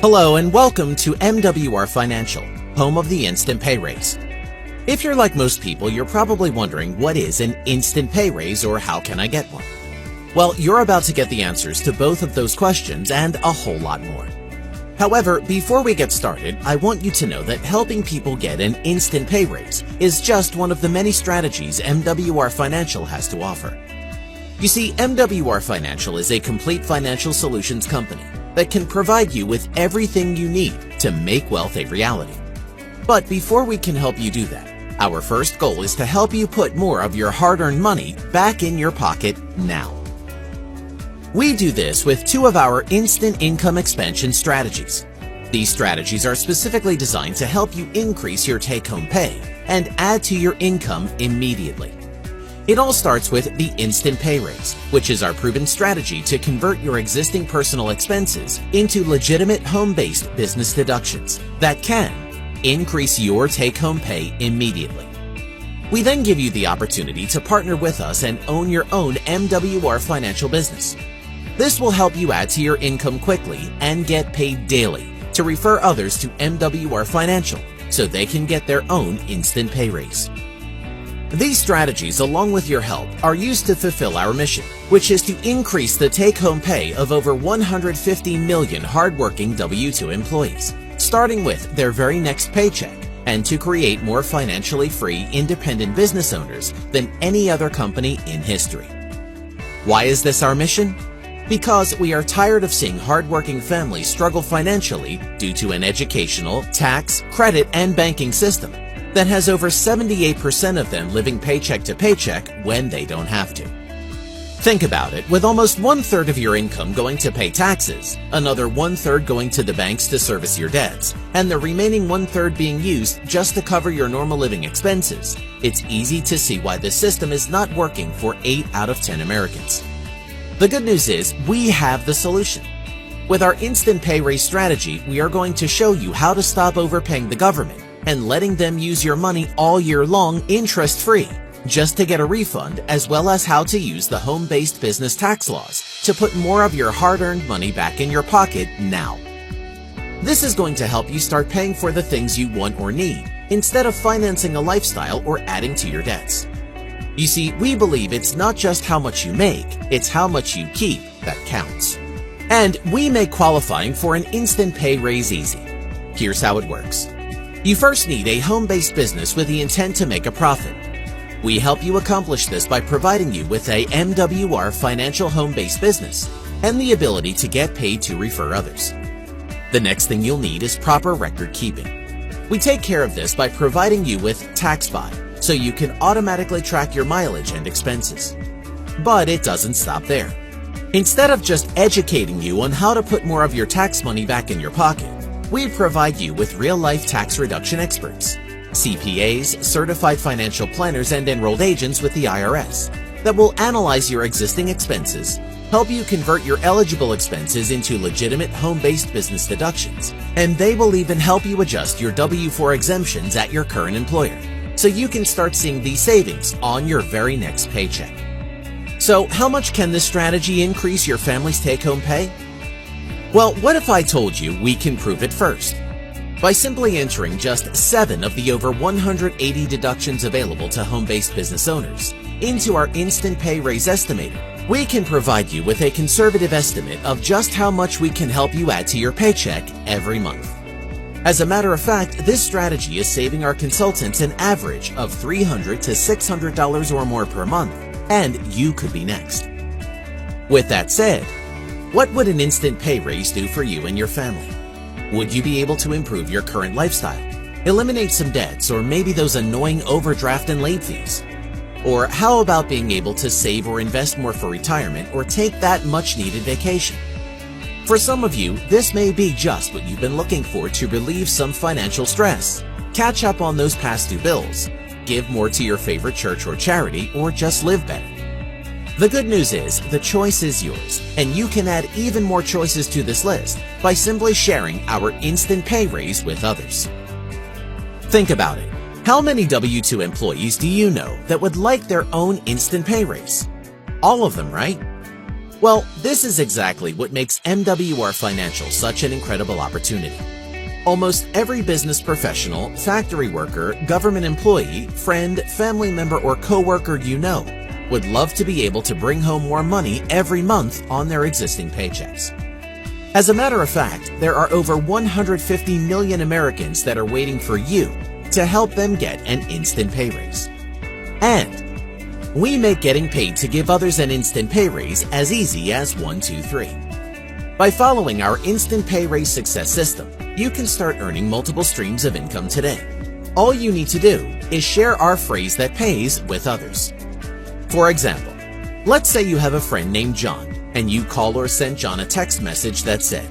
Hello and welcome to MWR Financial, home of the Instant Pay Raise. If you're like most people, you're probably wondering what is an instant pay raise or how can I get one? Well, you're about to get the answers to both of those questions and a whole lot more. However, before we get started, I want you to know that helping people get an instant pay raise is just one of the many strategies MWR Financial has to offer. You see, MWR Financial is a complete financial solutions company that can provide you with everything you need to make wealth a reality. But before we can help you do that, our first goal is to help you put more of your hard-earned money back in your pocket now. We do this with two of our instant income expansion strategies. These strategies are specifically designed to help you increase your take-home pay and add to your income immediately. It all starts with the Instant Pay Raise, which is our proven strategy to convert your existing personal expenses into legitimate home-based business deductions that can increase your take-home pay immediately. We then give you the opportunity to partner with us and own your own MWR financial business. This will help you add to your income quickly and get paid daily to refer others to MWR Financial so they can get their own instant pay raise. These strategies, along with your help, are used to fulfill our mission, which is to increase the take-home pay of over 150 million hardworking W-2 employees, starting with their very next paycheck, and to create more financially free, independent business owners than any other company in history. Why is this our mission? Because we are tired of seeing hardworking families struggle financially due to an educational, tax, credit, and banking system that has over 78% of them living paycheck to paycheck when they don't have to. Think about it, with almost 1/3 of your income going to pay taxes, another 1/3 going to the banks to service your debts, and the remaining 1/3 being used just to cover your normal living expenses, it's easy to see why this system is not working for 8 out of 10 Americans. The good news is we have the solution. With our Instant Pay Raise strategy, we are going to show you how to stop overpaying the government and letting them use your money all year long interest-free just to get a refund, as well as how to use the home-based business tax laws to put more of your hard-earned money back in your pocket now. This is going to help you start paying for the things you want or need instead of financing a lifestyle or adding to your debts. You see, we believe it's not just how much you make, it's how much you keep that counts. And we make qualifying for an instant pay raise easy. Here's how it works. You first need a home-based business with the intent to make a profit. We help you accomplish this by providing you with a MWR financial home-based business and the ability to get paid to refer others. The next thing you'll need is proper record keeping. We take care of this by providing you with TaxBot, so you can automatically track your mileage and expenses. But it doesn't stop there. Instead of just educating you on how to put more of your tax money back in your pocket, we provide you with real-life tax reduction experts, CPAs, certified financial planners, and enrolled agents with the IRS that will analyze your existing expenses, help you convert your eligible expenses into legitimate home-based business deductions, and they will even help you adjust your W-4 exemptions at your current employer so you can start seeing these savings on your very next paycheck. So, how much can this strategy increase your family's take-home pay? Well, what if I told you we can prove it first? By simply entering just 7 of the over 180 deductions available to home-based business owners into our Instant Pay Raise Estimator, we can provide you with a conservative estimate of just how much we can help you add to your paycheck every month. As a matter of fact, this strategy is saving our consultants an average of $300 to $600 or more per month, and you could be next. With that said, what would an instant pay raise do for you and your family? Would you be able to improve your current lifestyle, eliminate some debts, or maybe those annoying overdraft and late fees? Or how about being able to save or invest more for retirement or take that much-needed vacation? For some of you, this may be just what you've been looking for to relieve some financial stress, catch up on those past due bills, give more to your favorite church or charity, or just live better. The good news is the choice is yours, and you can add even more choices to this list by simply sharing our instant pay raise with others. Think about it. How many W-2 employees do you know that would like their own instant pay raise? All of them, right? Well, this is exactly what makes MWR Financial such an incredible opportunity. Almost every business professional, factory worker, government employee, friend, family member, or coworker you know would love to be able to bring home more money every month on their existing paychecks. As a matter of fact, there are over 150 million Americans that are waiting for you to help them get an instant pay raise. And we make getting paid to give others an instant pay raise as easy as 1, 2, 3. By following our instant pay raise success system, you can start earning multiple streams of income today. All you need to do is share our phrase that pays with others. For example, let's say you have a friend named John, and you call or send John a text message that said,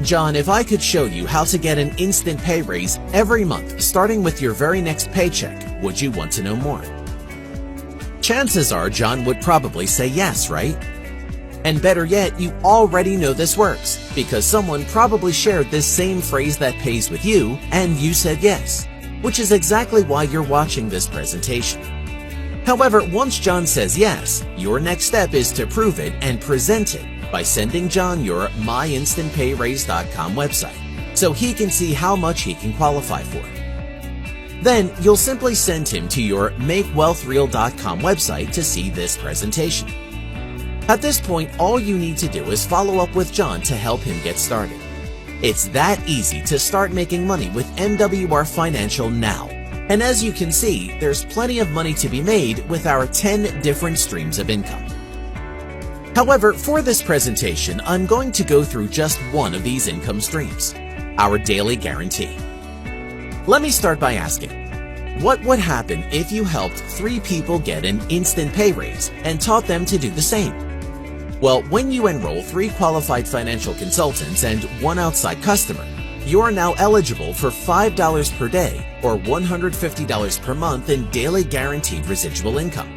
"John, if I could show you how to get an instant pay raise every month starting with your very next paycheck, would you want to know more?" Chances are John would probably say yes, right? And better yet, you already know this works because someone probably shared this same phrase that pays with you and you said yes, which is exactly why you're watching this presentation. However, once John says yes, your next step is to prove it and present it by sending John your myinstantpayraise.com website so he can see how much he can qualify for. Then you'll simply send him to your makewealthreal.com website to see this presentation. At this point, all you need to do is follow up with John to help him get started. It's that easy to start making money with MWR Financial now. And as you can see, there's plenty of money to be made with our 10 different streams of income. However, for this presentation, I'm going to go through just one of these income streams, our daily guarantee. Let me start by asking, what would happen if you helped 3 people get an instant pay raise and taught them to do the same? Well, when you enroll 3 qualified financial consultants and 1 outside customer, you are now eligible for $5 per day or $150 per month in daily guaranteed residual income.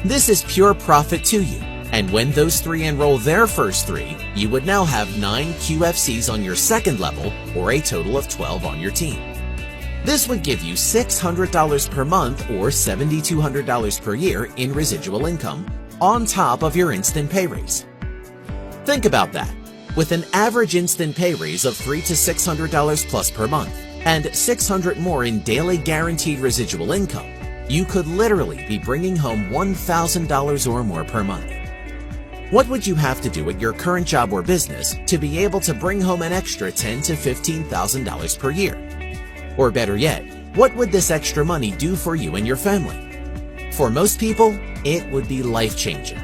This is pure profit to you, and when those 3 enroll their first 3, you would now have 9 QFCs on your second level or a total of 12 on your team. This would give you $600 per month or $7,200 per year in residual income on top of your instant pay raise. Think about that. With an average instant pay raise of $300 to $600 plus per month and $600 more in daily guaranteed residual income, you could literally be bringing home $1,000 or more per month. What would you have to do at your current job or business to be able to bring home an extra $10,000 to $15,000 per year? Or better yet, what would this extra money do for you and your family? For most people, it would be life-changing.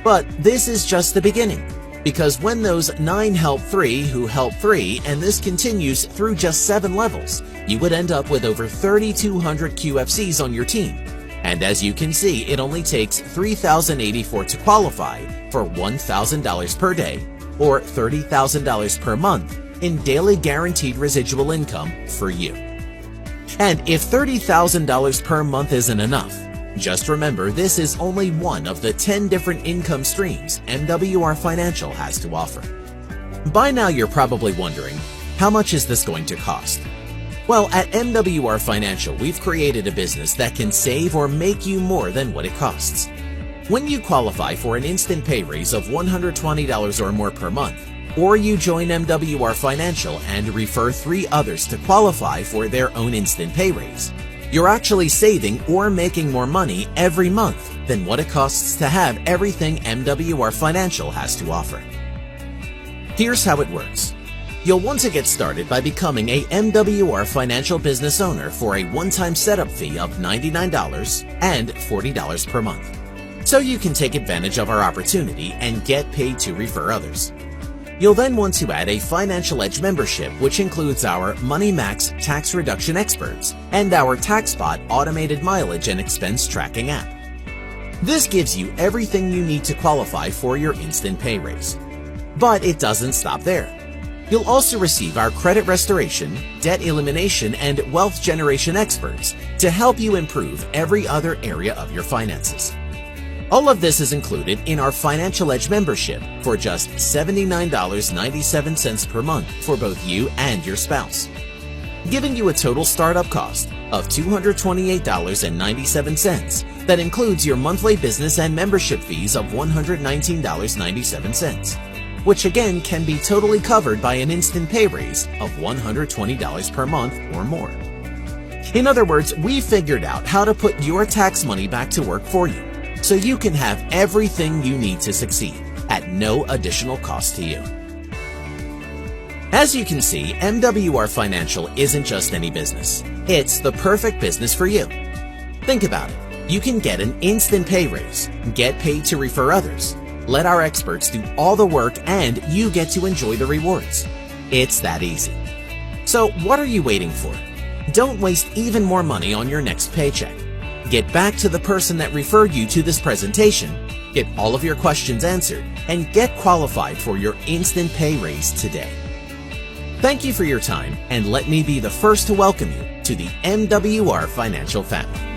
But this is just the beginning. Because when those 9 help 3 who help 3 and this continues through just 7 levels, you would end up with over 3,200 QFCs on your team. And as you can see, it only takes $3,084 to qualify for $1,000 per day or $30,000 per month in daily guaranteed residual income for you. And if $30,000 per month isn't enough, just remember this is only one of the 10 different income streams MWR Financial has to offer. By now you're probably wondering, how much is this going to cost? Well, at MWR Financial, we've created a business that can save or make you more than what it costs. When you qualify for an instant pay raise of $120 or more per month, or you join MWR Financial and refer 3 others to qualify for their own instant pay raise, you're actually saving or making more money every month than what it costs to have everything MWR Financial has to offer. Here's how it works. You'll want to get started by becoming a MWR Financial business owner for a one-time setup fee of $99 and $40 per month, so you can take advantage of our opportunity and get paid to refer others. You'll then want to add a Financial Edge membership, which includes our Money Max tax reduction experts and our TaxSpot automated mileage and expense tracking app. This gives you everything you need to qualify for your instant pay raise. But it doesn't stop there. You'll also receive our credit restoration, debt elimination, and wealth generation experts to help you improve every other area of your finances. All of this is included in our Financial Edge membership for just $79.97 per month for both you and your spouse, giving you a total startup cost of $228.97 that includes your monthly business and membership fees of $119.97, which again can be totally covered by an instant pay raise of $120 per month or more. In other words, we figured out how to put your tax money back to work for you, so you can have everything you need to succeed at no additional cost to you. As you can see, MWR Financial isn't just any business. It's the perfect business for you. Think about it. You can get an instant pay raise, get paid to refer others, let our experts do all the work, and you get to enjoy the rewards. It's that easy. So what are you waiting for? Don't waste even more money on your next paycheck. Get back to the person that referred you to this presentation, get all of your questions answered, and get qualified for your instant pay raise today. Thank you for your time, and let me be the first to welcome you to the MWR Financial family.